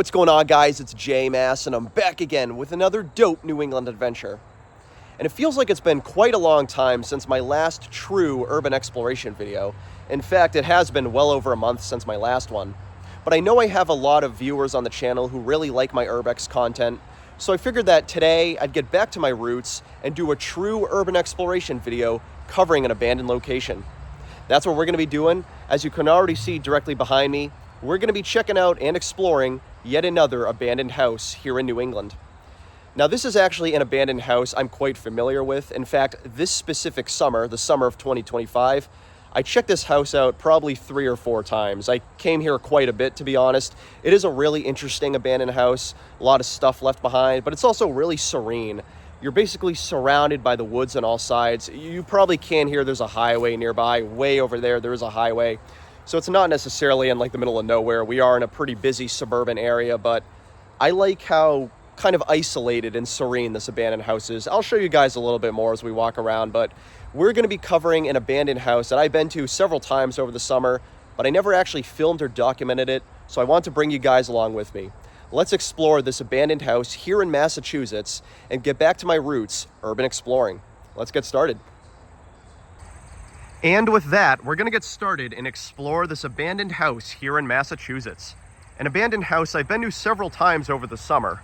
What's going on, guys? It's J-Mass, and I'm back again with another dope New England adventure. And it feels like it's been quite a long time since my last true urban exploration video. In fact, it has been well over a month since my last one. But I know I have a lot of viewers on the channel who really like my urbex content, so I figured that today I'd get back to my roots and do a true urban exploration video covering an abandoned location. That's what we're going to be doing. As you can already see directly behind me, we're going to be checking out and exploring yet another abandoned house here in New England. Now, this is actually an abandoned house I'm quite familiar with. In fact, this specific summer, the summer of 2025, I checked this house out probably 3 or 4 times. I came here quite a bit, to be honest. It is a really interesting abandoned house, a lot of stuff left behind, but it's also really serene. You're basically surrounded by the woods on all sides. You probably can hear there's a highway nearby. Way over there is a highway. So it's not necessarily in like the middle of nowhere. We are in a pretty busy suburban area, but I like how kind of isolated and serene this abandoned house is. I'll show you guys a little bit more as we walk around, but we're going to be covering an abandoned house that I've been to several times over the summer, but I never actually filmed or documented it, so I want to bring you guys along with me. Let's explore this abandoned house here in Massachusetts and get back to my roots, urban exploring. Let's get started. And with that, we're going to get started and explore this abandoned house here in Massachusetts. An abandoned house I've been to several times over the summer.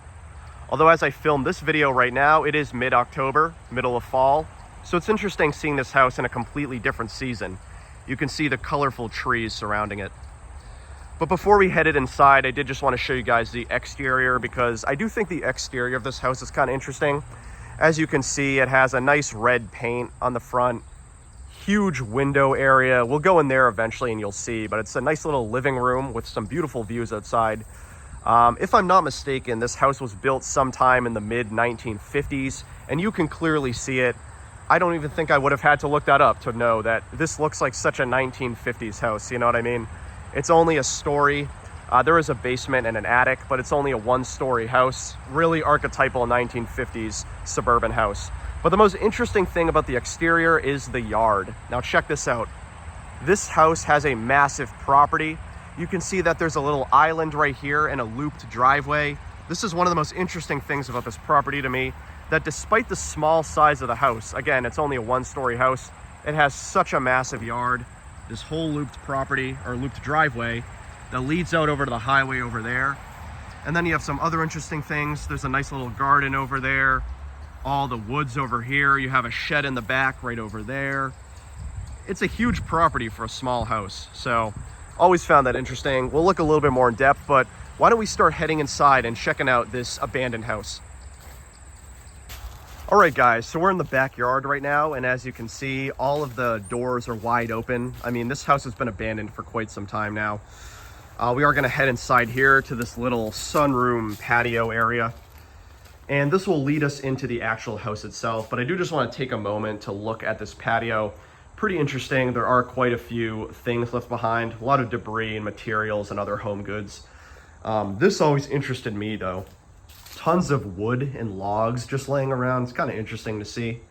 Although as I film this video right now, it is mid-October, middle of fall. So it's interesting seeing this house in a completely different season. You can see the colorful trees surrounding it. But before we headed inside, I did just want to show you guys the exterior because I do think the exterior of this house is kind of interesting. As you can see, it has a nice red paint on the front. Huge window area. We'll go in there eventually and you'll see, but it's a nice little living room with some beautiful views outside. If I'm not mistaken, this house was built sometime in the mid-1950s, and you can clearly see it. I don't even think I would have had to look that up to know that this looks like such a 1950s house, you know what I mean? It's only a story. There is a basement and an attic, but it's only a 1-story house. Really archetypal 1950s suburban house. But the most interesting thing about the exterior is the yard. Now check this out. This house has a massive property. You can see that there's a little island right here and a looped driveway. This is one of the most interesting things about this property to me, that despite the small size of the house, again, it's only a 1-story house, it has such a massive yard. This whole looped property or looped driveway that leads out over to the highway over there. And then you have some other interesting things. There's a nice little garden over there. All the woods over here. You have a shed in the back right over there. It's a huge property for a small house. So always found that interesting. We'll look a little bit more in depth, but why don't we start heading inside and checking out this abandoned house. All right, guys, so we're in the backyard right now, and as you can see, all of the doors are wide open. I mean, this house has been abandoned for quite some time now. We are gonna head inside here to this little sunroom patio area. And this will lead us into the actual house itself, but I do just want to take a moment to look at this patio. Pretty interesting. There are quite a few things left behind, a lot of debris and materials and other home goods. This always interested me though. Tons of wood and logs just laying around. It's kind of interesting to see.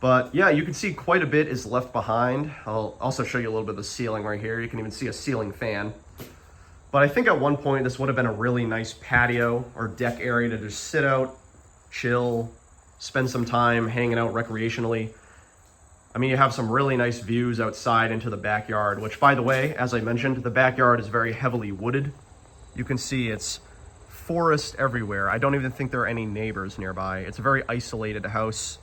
But yeah, you can see quite a bit is left behind. I'll also show you a little bit of the ceiling right here. You can even see a ceiling fan. But I think at one point this would have been a really nice patio or deck area to just sit out, chill, spend some time hanging out recreationally. I mean, you have some really nice views outside into the backyard, which, by the way, as I mentioned, the backyard is very heavily wooded. You can see it's forest everywhere. I don't even think there are any neighbors nearby. It's a very isolated house.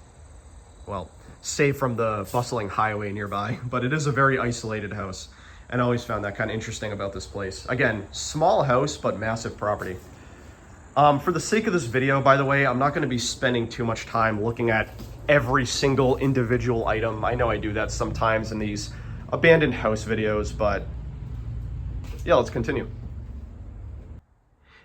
Well, save from the bustling highway nearby, but it is a very isolated house. And I always found that kind of interesting about this place. Again, small house, but massive property. For the sake of this video, by the way, I'm not going to be spending too much time looking at every single individual item. I know I do that sometimes in these abandoned house videos, but yeah, let's continue.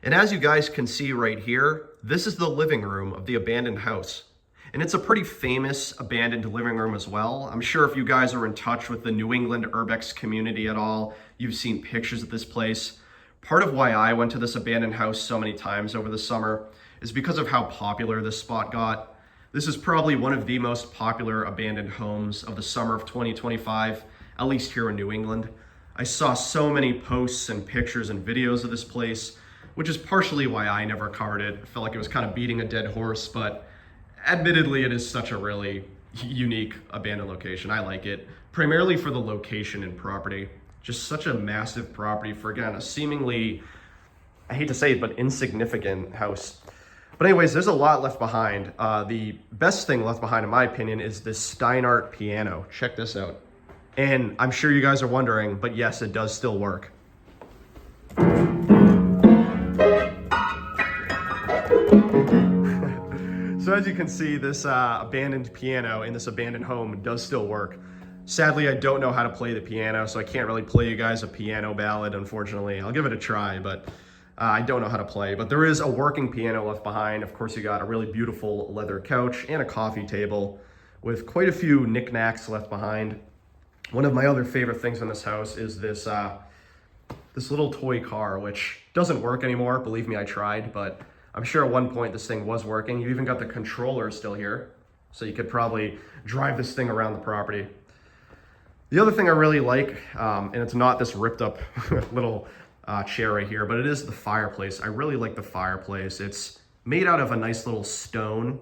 And as you guys can see right here, this is the living room of the abandoned house. And it's a pretty famous abandoned living room as well. I'm sure if you guys are in touch with the New England urbex community at all, you've seen pictures of this place. Part of why I went to this abandoned house so many times over the summer is because of how popular this spot got. This is probably one of the most popular abandoned homes of the summer of 2025, at least here in New England. I saw so many posts and pictures and videos of this place. which is partially why I never covered it. I felt like it was kind of beating a dead horse, but admittedly, it is such a really unique abandoned location. I like it, primarily for the location and property. Just such a massive property for, again, a seemingly, I hate to say it, but insignificant house. But anyways, there's a lot left behind. The best thing left behind, in my opinion, is this Steinhart piano. Check this out. And I'm sure you guys are wondering, but yes, it does still work. So as you can see, this abandoned piano in this abandoned home does still work. Sadly, I don't know how to play the piano, so I can't really play you guys a piano ballad, unfortunately. I'll give it a try, but I don't know how to play. But there is a working piano left behind. Of course, you got a really beautiful leather couch and a coffee table with quite a few knickknacks left behind. One of my other favorite things in this house is this little toy car, which doesn't work anymore. Believe me, I tried, but I'm sure at one point this thing was working. You even got the controller still here, so you could probably drive this thing around the property. The other thing I really like, and it's not this ripped up little chair right here, but it is the fireplace. I really like the fireplace. It's made out of a nice little stone.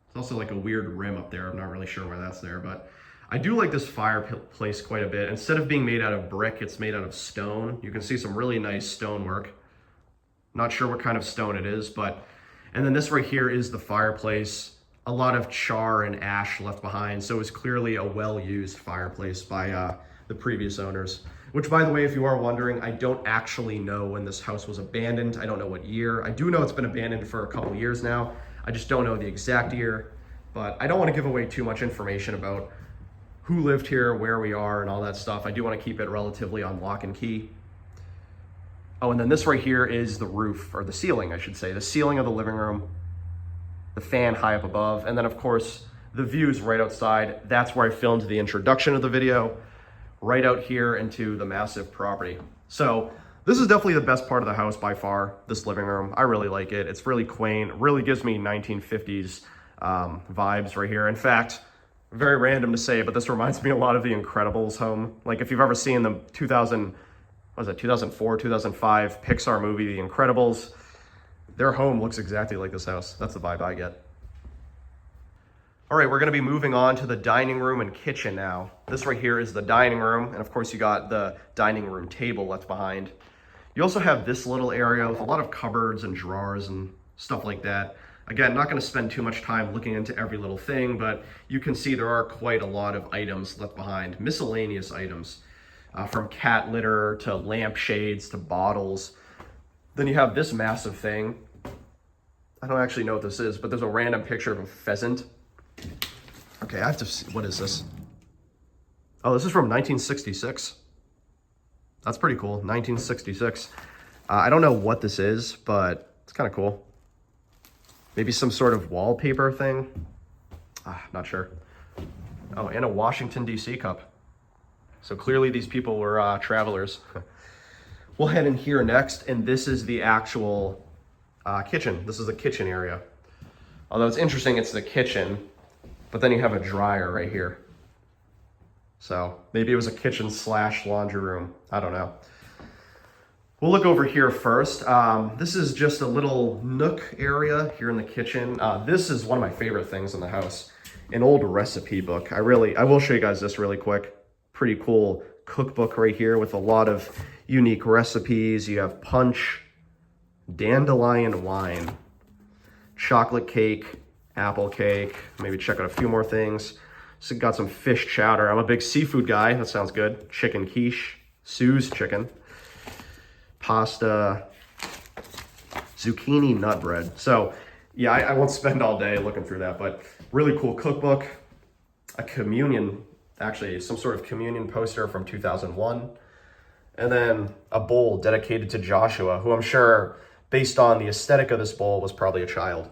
It's also like a weird rim up there. I'm not really sure why that's there, but I do like this fireplace quite a bit. Instead of being made out of brick, it's made out of stone. You can see some really nice stonework. Not sure what kind of stone it is, but, and then this right here is the fireplace. A lot of char and ash left behind, so it's clearly a well-used fireplace by the previous owners. Which, by the way, if you are wondering, I don't actually know when this house was abandoned. I don't know what year. I do know it's been abandoned for a couple years now. I just don't know the exact year, but I don't want to give away too much information about who lived here, where we are, and all that stuff. I do want to keep it relatively on lock and key. Oh, and then this right here is the roof, or the ceiling, I should say. The ceiling of the living room, the fan high up above, and then of course, the views right outside. That's where I filmed the introduction of the video, right out here into the massive property. So this is definitely the best part of the house by far, this living room. I really like it. It's really quaint, really gives me 1950s vibes right here. In fact, very random to say, but this reminds me a lot of the Incredibles home. Like if you've ever seen the 2004, 2005 Pixar movie, The Incredibles, their home looks exactly like this house. That's the vibe I get. All right, we're gonna be moving on to the dining room and kitchen now. This right here is the dining room, and of course you got the dining room table left behind. You also have this little area with a lot of cupboards and drawers and stuff like that. Again, not gonna spend too much time looking into every little thing, but you can see there are quite a lot of items left behind, miscellaneous items, from cat litter to lampshades to bottles. Then you have this massive thing. I don't actually know what this is, but there's a random picture of a pheasant. Okay, I have to see, what is this? Oh, this is from 1966. That's pretty cool, 1966. I don't know what this is, but it's kind of cool. Maybe some sort of wallpaper thing. Not sure. Oh, and a Washington, D.C. cup. So clearly these people were travelers. We'll head in here next, and this is the actual kitchen. This is the kitchen area. Although it's interesting, it's the kitchen, but then you have a dryer right here. So maybe it was a kitchen / laundry room. I don't know. We'll look over here first. This is just a little nook area here in the kitchen. This is one of my favorite things in the house. An old recipe book. I will show you guys this really quick. Pretty cool cookbook right here with a lot of unique recipes. You have punch, dandelion wine, chocolate cake, apple cake. Maybe check out a few more things. So got some fish chowder. I'm a big seafood guy. That sounds good. Chicken quiche, Sue's chicken. Pasta, zucchini nut bread. So yeah, I won't spend all day looking through that, but really cool cookbook. A communion, actually some sort of communion poster from 2001. And then a bowl dedicated to Joshua, who I'm sure, based on the aesthetic of this bowl, was probably a child.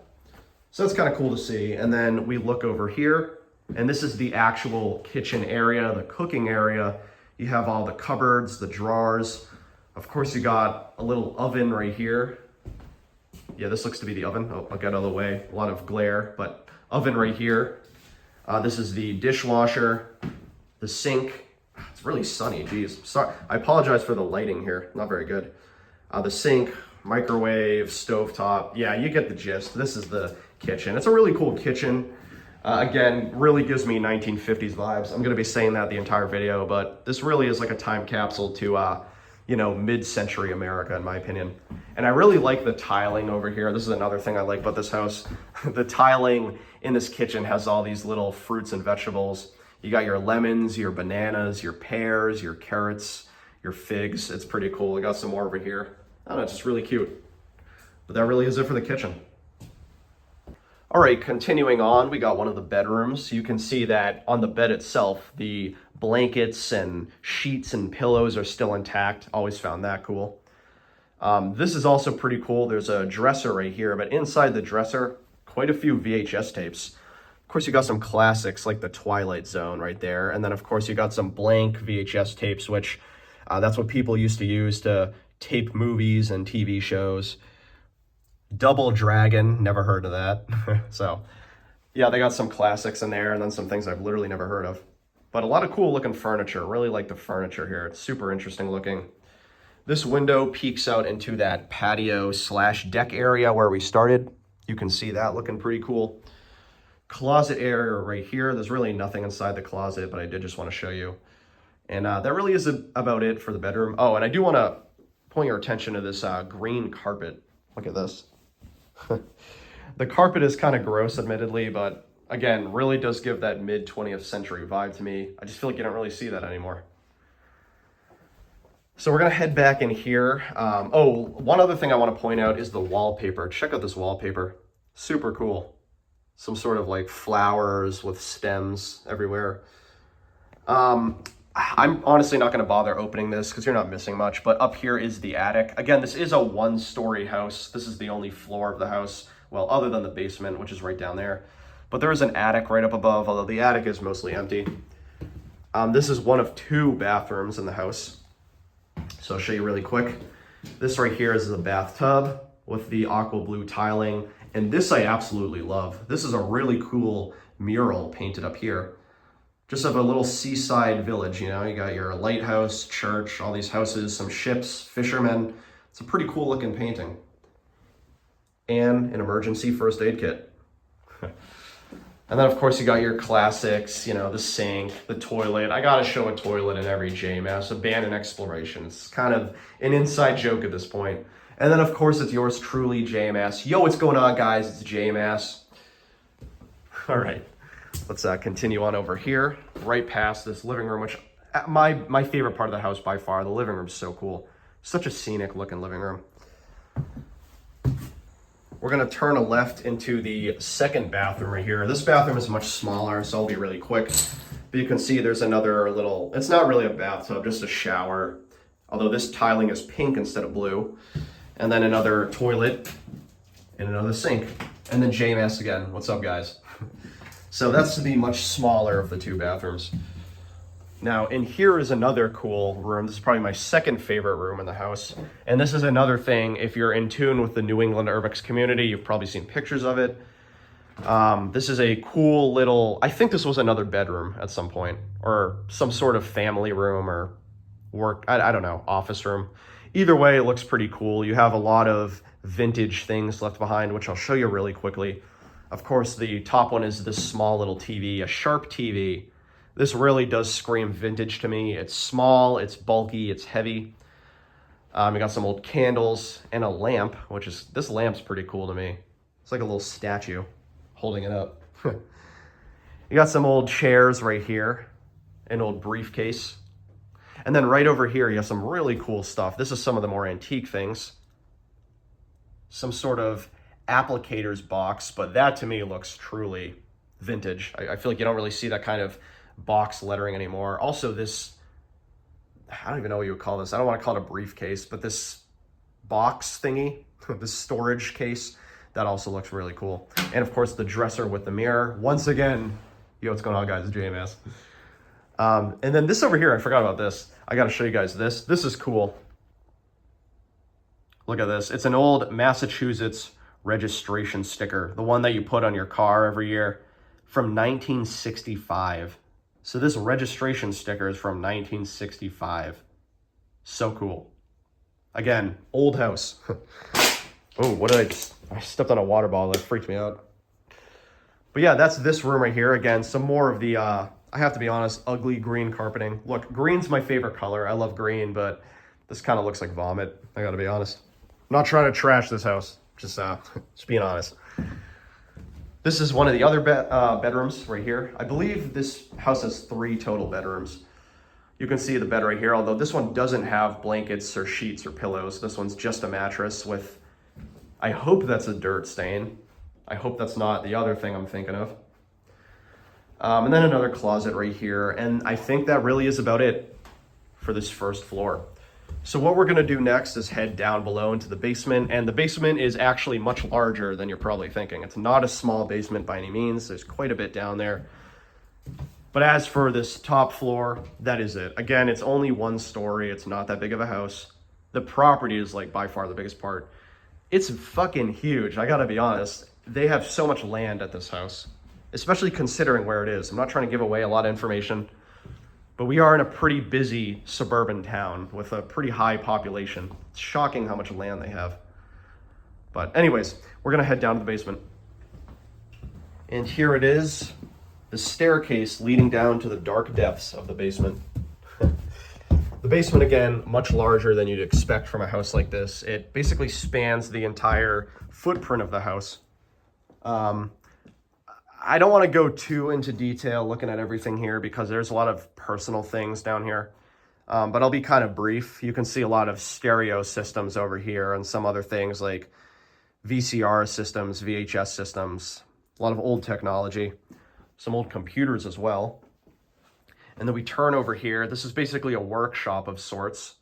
So that's kind of cool to see. And then we look over here, and this is the actual kitchen area, the cooking area. You have all the cupboards, the drawers. Of course, you got a little oven right here. Yeah, this looks to be the oven. Oh, I'll get out of the way. A lot of glare, but oven right here. This is the dishwasher, the sink. It's really sunny, geez. Sorry, I apologize for the lighting here. Not very good. The sink, microwave, stovetop. Yeah, you get the gist. This is the kitchen. It's a really cool kitchen. Again, really gives me 1950s vibes. I'm gonna be saying that the entire video, but this really is like a time capsule to, you know, mid-century America, in my opinion. And I really like the tiling over here. This is another thing I like about this house. The tiling in this kitchen has all these little fruits and vegetables. You got your lemons, your bananas, your pears, your carrots, your figs. It's pretty cool. I got some more over here. I don't know, it's just really cute. But that really is it for the kitchen. All right, continuing on, we got one of the bedrooms. You can see that on the bed itself, the blankets and sheets and pillows are still intact. Always found that cool. This is also pretty cool. There's a dresser right here, but inside the dresser, quite a few VHS tapes. Of course, you got some classics like the Twilight Zone right there. And then, of course, you got some blank VHS tapes, which that's what people used to use to tape movies and TV shows. Double Dragon, never heard of that. So, yeah, they got some classics in there and then some things I've literally never heard of. But a lot of cool looking furniture. Really like the furniture here. It's super interesting looking. This window peeks out into that patio / deck area where we started. You can see that looking pretty cool. Closet area right here. There's really nothing inside the closet, but I did just want to show you. And that really is about it for the bedroom. Oh, and I do want to point your attention to this green carpet. Look at this. The carpet is kind of gross, admittedly, but again, really does give that mid-20th century vibe to me. I just feel like you don't really see that anymore. So we're gonna head back in here. Oh, one other thing I want to point out is the wallpaper. Check out this wallpaper. Super cool. Some sort of like flowers with stems everywhere. I'm honestly not going to bother opening this because you're not missing much, but up here is the attic. Again, this is a one-story house. This is the only floor of the house, well, other than the basement, which is right down there. But there is an attic right up above, although the attic is mostly empty. This is one of 2 bathrooms in the house. So I'll show you really quick. This right here is the bathtub with the aqua blue tiling, and this I absolutely love. This is a really cool mural painted up here. Just of a little seaside village, you know, you got your lighthouse, church, all these houses, some ships, fishermen. It's a pretty cool looking painting. And an emergency first aid kit. And then of course you got your classics, you know, the sink, the toilet. I gotta show a toilet in every JMass, abandoned exploration. It's kind of an inside joke at this point. And then of course it's yours truly, JMass. Yo, what's going on, guys? It's JMass. All right. Let's continue on over here, right past this living room, which my favorite part of the house by far. The living room's so cool. Such a scenic looking living room. We're gonna turn a left into the second bathroom right here. This bathroom is much smaller, so I'll be really quick. But you can see there's another little, it's not really a bathtub, just a shower. Although this tiling is pink instead of blue. And then another toilet and another sink. And then JMass again. What's up, guys? So that's the much smaller of the 2 bathrooms. Now, in here is another cool room. This is probably my second favorite room in the house. And this is another thing, if you're in tune with the New England Urbex community, you've probably seen pictures of it. This is a cool little, I think this was another bedroom at some point, or some sort of family room or work, I don't know, office room. Either way, it looks pretty cool. You have a lot of vintage things left behind, which I'll show you really quickly. Of course, the top one is this small little TV, a Sharp TV. This really does scream vintage to me. It's small, it's bulky, it's heavy. We got some old candles and a lamp, which is, this lamp's pretty cool to me. It's like a little statue holding it up. You got some old chairs right here, an old briefcase. And then right over here, you have some really cool stuff. This is some of the more antique things. Some sort of applicator's box, but that to me looks truly vintage. I feel like you don't really see that kind of box lettering anymore. Also this, I don't even know what you would call this. I don't want to call it a briefcase, but this box thingy, this storage case, that also looks really cool. And of course the dresser with the mirror. Once again, yo, what's going on, guys? It's JMS. And then this over here, I forgot about this. I got to show you guys this. This is cool. Look at this. It's an old Massachusetts registration sticker, the one that you put on your car every year, from 1965. So this registration sticker is from 1965. So cool. Again, old house. Oh, what did I just... I stepped on a water bottle. That freaked me out. But yeah, that's this room right here. Again, some more of the, I have to be honest, ugly green carpeting. Look, green's my favorite color. I love green, but this kind of looks like vomit. I gotta be honest. I'm not trying to trash this house. Just being honest. This is one of the other bedrooms right here. I believe this house has 3 total bedrooms. You can see the bed right here, although this one doesn't have blankets or sheets or pillows. This one's just a mattress with, I hope that's a dirt stain. I hope that's not the other thing I'm thinking of. And then another closet right here. And I think that really is about it for this first floor. So what we're gonna do next is head down below into the basement. And the basement is actually much larger than you're probably thinking. It's not a small basement by any means. There's quite a bit down there. But as for this top floor, that is it. Again, it's only 1 story. It's not that big of a house. The property is like by far the biggest part. It's fucking huge, I gotta be honest. They have so much land at this house, especially considering where it is. I'm not trying to give away a lot of information, but we are in a pretty busy suburban town with a pretty high population. It's shocking how much land they have. But anyways, we're gonna head down to the basement. And here it is, the staircase leading down to the dark depths of the basement. The basement, again, much larger than you'd expect from a house like this. It basically spans the entire footprint of the house. I don't want to go too into detail looking at everything here because there's a lot of personal things down here. But I'll be kind of brief. You can see a lot of stereo systems over here and some other things like VCR systems, VHS systems, a lot of old technology, some old computers as well. And then we turn over here. This is basically a workshop of sorts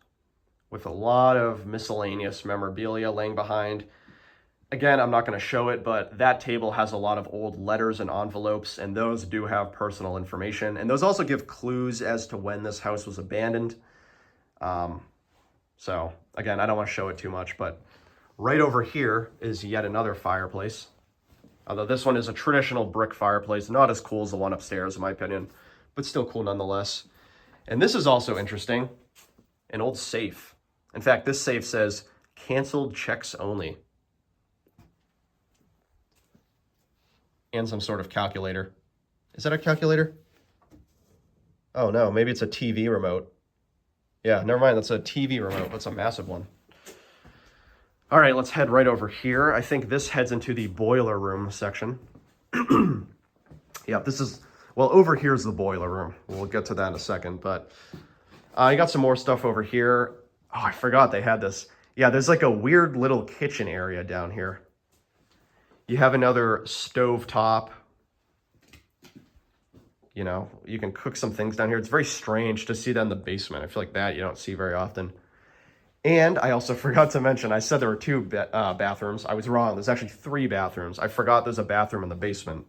with a lot of miscellaneous memorabilia laying behind. Again, I'm not going to show it, but that table has a lot of old letters and envelopes, and those do have personal information. And those also give clues as to when this house was abandoned. So again, I don't want to show it too much, but right over here is yet another fireplace. Although this one is a traditional brick fireplace, not as cool as the one upstairs in my opinion, but still cool nonetheless. And this is also interesting, an old safe. In fact, this safe says canceled checks only. And some sort of calculator. Is that a calculator? Oh no, maybe it's a TV remote. Yeah, never mind, that's a TV remote. That's a massive one. All right, let's head right over here. I think this heads into the boiler room section. Yeah, this is, well, over here's the boiler room. We'll get to that in a second, but I got some more stuff over here. Oh, I forgot they had this. Yeah, there's like a weird little kitchen area down here. You have another stove top. You know, you can cook some things down here. It's very strange to see that in the basement. I feel like that you don't see very often. And I also forgot to mention, I said there were 2 bathrooms. I was wrong. There's actually 3 bathrooms. I forgot there's a bathroom in the basement.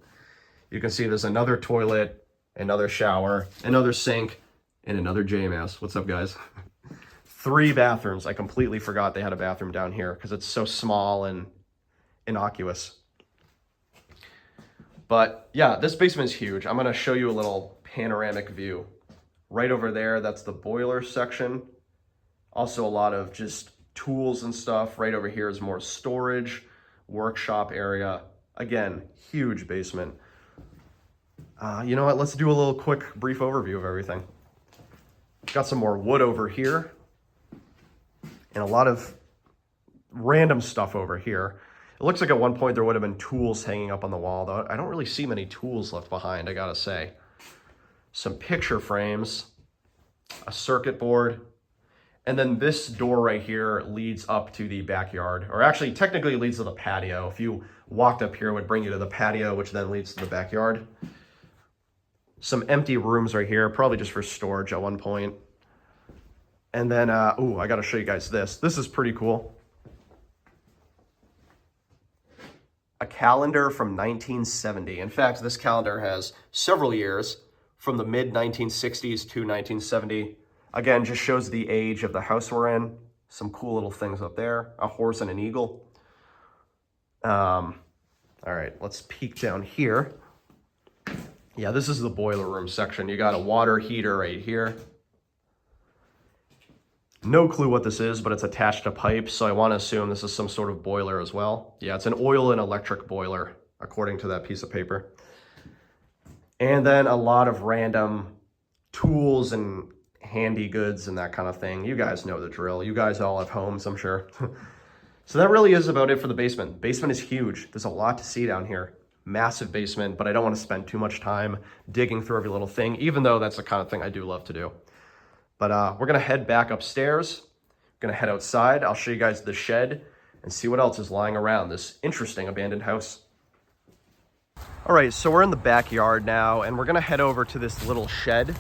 You can see there's another toilet, another shower, another sink, and another JMS. What's up, guys? 3 bathrooms. I completely forgot they had a bathroom down here because it's so small and innocuous. But yeah, this basement is huge. I'm gonna show you a little panoramic view. Right over there, that's the boiler section. Also a lot of just tools and stuff. Right over here is more storage, workshop area. Again, huge basement. You know what, let's do a little quick brief overview of everything. Got some more wood over here. And a lot of random stuff over here. It looks like at one point there would have been tools hanging up on the wall, though I don't really see many tools left behind, I gotta say. Some picture frames, a circuit board, and then this door right here leads up to the backyard, or actually technically leads to the patio. If you walked up here, it would bring you to the patio, which then leads to the backyard. Some empty rooms right here, probably just for storage at one point. And then, ooh, I gotta show you guys this. This is pretty cool. A calendar from 1970. In fact, this calendar has several years from the mid-1960s to 1970. Again, just shows the age of the house we're in. Some cool little things up there. A horse and an eagle. All right, let's peek down here. Yeah, this is the boiler room section. You got a water heater right here. No clue what this is, but it's attached to pipe, so I want to assume this is some sort of boiler as well. Yeah, it's an oil and electric boiler, according to that piece of paper. And then a lot of random tools and handy goods and that kind of thing. You guys know the drill. You guys all have homes, I'm sure. So that really is about it for the basement. Basement is huge. There's a lot to see down here. Massive basement, but I don't want to spend too much time digging through every little thing, even though that's the kind of thing I do love to do. But we're going to head back upstairs. Going to head outside. I'll show you guys the shed and see what else is lying around this interesting abandoned house. All right, so we're in the backyard now, and we're going to head over to this little shed.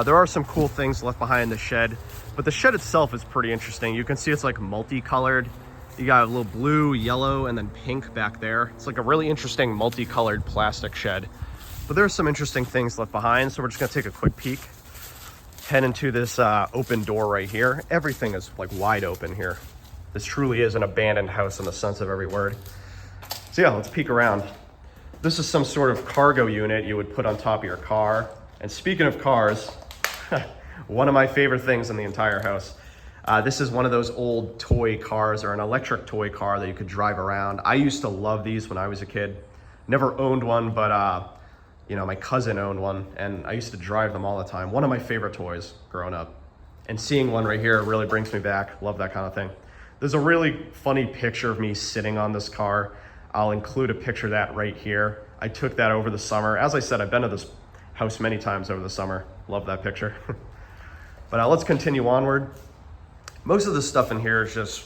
There are some cool things left behind in the shed, but the shed itself is pretty interesting. You can see it's like multicolored. You got a little blue, yellow, and then pink back there. It's like a really interesting multicolored plastic shed. But there's some interesting things left behind, so we're just gonna take a quick peek. Head into this open door right here. Everything is like wide open here. This truly is an abandoned house in the sense of every word. So yeah, let's peek around. This is some sort of cargo unit you would put on top of your car. And speaking of cars, one of my favorite things in the entire house. This is one of those old toy cars, or an electric toy car that you could drive around. I used to love these when I was a kid. Never owned one, but you know, my cousin owned one, and I used to drive them all the time. One of my favorite toys growing up. And seeing one right here really brings me back. Love that kind of thing. There's a really funny picture of me sitting on this car. I'll include a picture of that right here. I took that over the summer. As I said, I've been to this house many times over the summer. Love that picture. But let's continue onward. Most of the stuff in here is just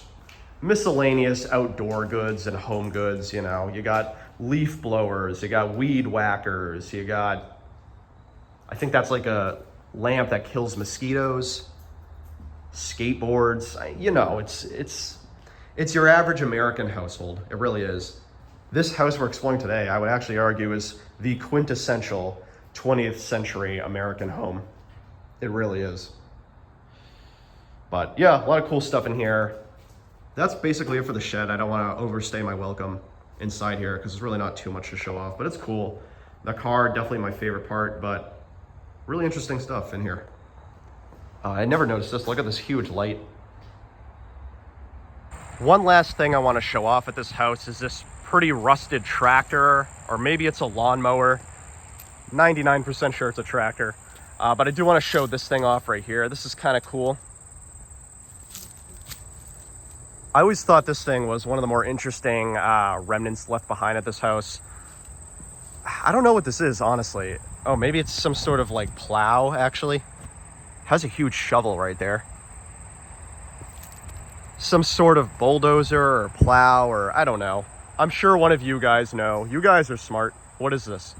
miscellaneous outdoor goods and home goods. You know, you got leaf blowers, you got weed whackers, you got, I think that's like a lamp that kills mosquitoes, skateboards. You know, it's your average American household. It really is. This house we're exploring today, I would actually argue, is the quintessential 20th century American home. It really is. But yeah, a lot of cool stuff in here. That's basically it for the shed. I don't want to overstay my welcome inside here because there's really not too much to show off, but it's cool. The car, definitely my favorite part, but really interesting stuff in here. I never noticed this. Look at this huge light. One last thing I want to show off at this house is this pretty rusted tractor, or maybe it's a lawnmower. 99% sure it's a tractor. But I do want to show this thing off right here. This is kind of cool. I always thought this thing was one of the more interesting remnants left behind at this house. I don't know what this is, honestly. Oh, maybe it's some sort of like plow, actually. Has a huge shovel right there. Some sort of bulldozer or plow, or I don't know. I'm sure one of you guys know. You guys are smart. What is this?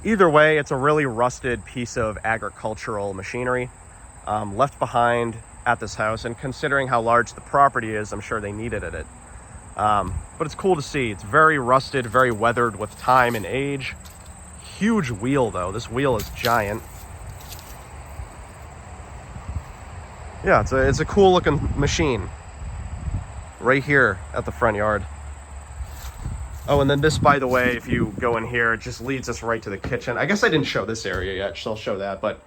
Either way, it's a really rusted piece of agricultural machinery left behind at this house, and considering how large the property is, I'm sure they needed it. But it's cool to see. It's very rusted, very weathered with time and age. Huge wheel though. This wheel is giant. Yeah, it's a cool looking machine right here at the front yard. Oh, and then this, by the way, if you go in here, it just leads us right to the kitchen. I guess I didn't show this area yet, so I'll show that. But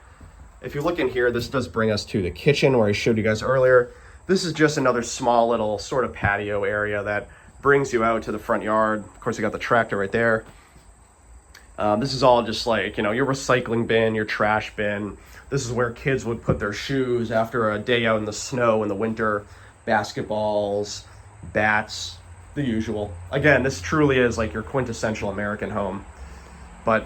if you look in here, this does bring us to the kitchen where I showed you guys earlier. This is just another small little sort of patio area that brings you out to the front yard. Of course, you got the tractor right there. This is all just like, you know, your recycling bin, your trash bin. This is where kids would put their shoes after a day out in the snow in the winter. Basketballs, bats, the usual. Again, this truly is like your quintessential American home. But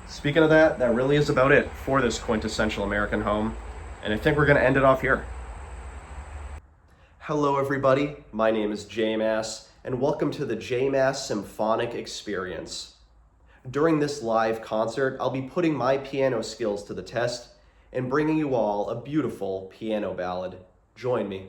speaking of that, that really is about it for this quintessential American home. And I think we're going to end it off here. Hello, everybody. My name is J-Mass, and welcome to the J-Mass Symphonic Experience. During this live concert, I'll be putting my piano skills to the test and bringing you all a beautiful piano ballad. Join me.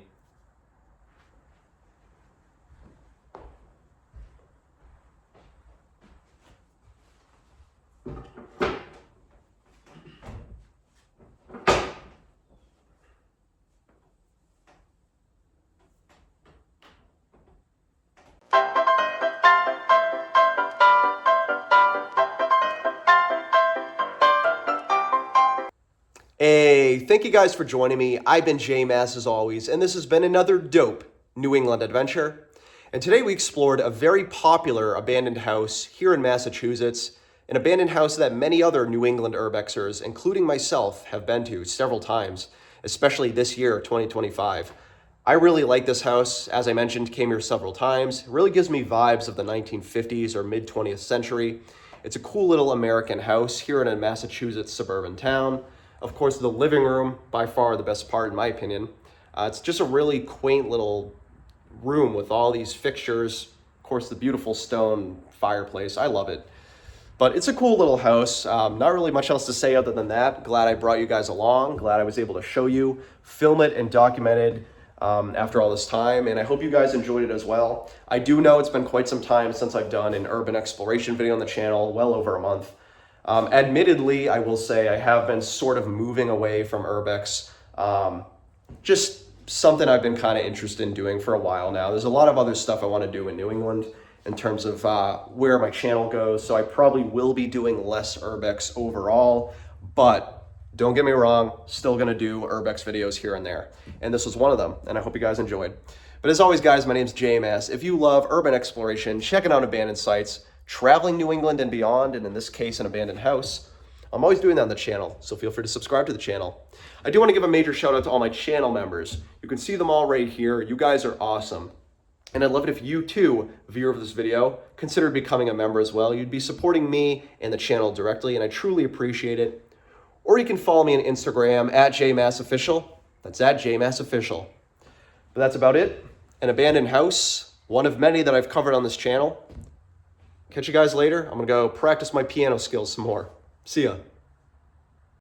Hey, thank you guys for joining me. I've been J-Mass as always, and this has been another dope New England adventure. And today we explored a very popular abandoned house here in Massachusetts, an abandoned house that many other New England urbexers, including myself, have been to several times, especially this year, 2025. I really like this house. As I mentioned, came here several times. It really gives me vibes of the 1950s or mid 20th century. It's a cool little American house here in a Massachusetts suburban town. Of course, the living room, by far the best part in my opinion. It's just a really quaint little room with all these fixtures. Of course, the beautiful stone fireplace. I love it. But it's a cool little house. Not really much else to say other than that. Glad I brought you guys along. Glad I was able to show you, film it, and document it after all this time. And I hope you guys enjoyed it as well. I do know it's been quite some time since I've done an urban exploration video on the channel, well over a month. Admittedly, I will say I have been sort of moving away from urbex. Just something I've been kind of interested in doing for a while now. There's a lot of other stuff I want to do in New England in terms of where my channel goes. So I probably will be doing less urbex overall, but don't get me wrong, still going to do urbex videos here and there. And this was one of them, and I hope you guys enjoyed. But as always, guys, my name's J-Mass. If you love urban exploration, checking out abandoned sites, traveling New England and beyond, and in this case, an abandoned house, I'm always doing that on the channel, so feel free to subscribe to the channel. I do want to give a major shout out to all my channel members. You can see them all right here. You guys are awesome. And I'd love it if you too, viewer of this video, consider becoming a member as well. You'd be supporting me and the channel directly, and I truly appreciate it. Or you can follow me on Instagram at JMassOfficial. That's at JMassOfficial. But that's about it. An abandoned house, one of many that I've covered on this channel. Catch you guys later. I'm going to go practice my piano skills some more. See ya.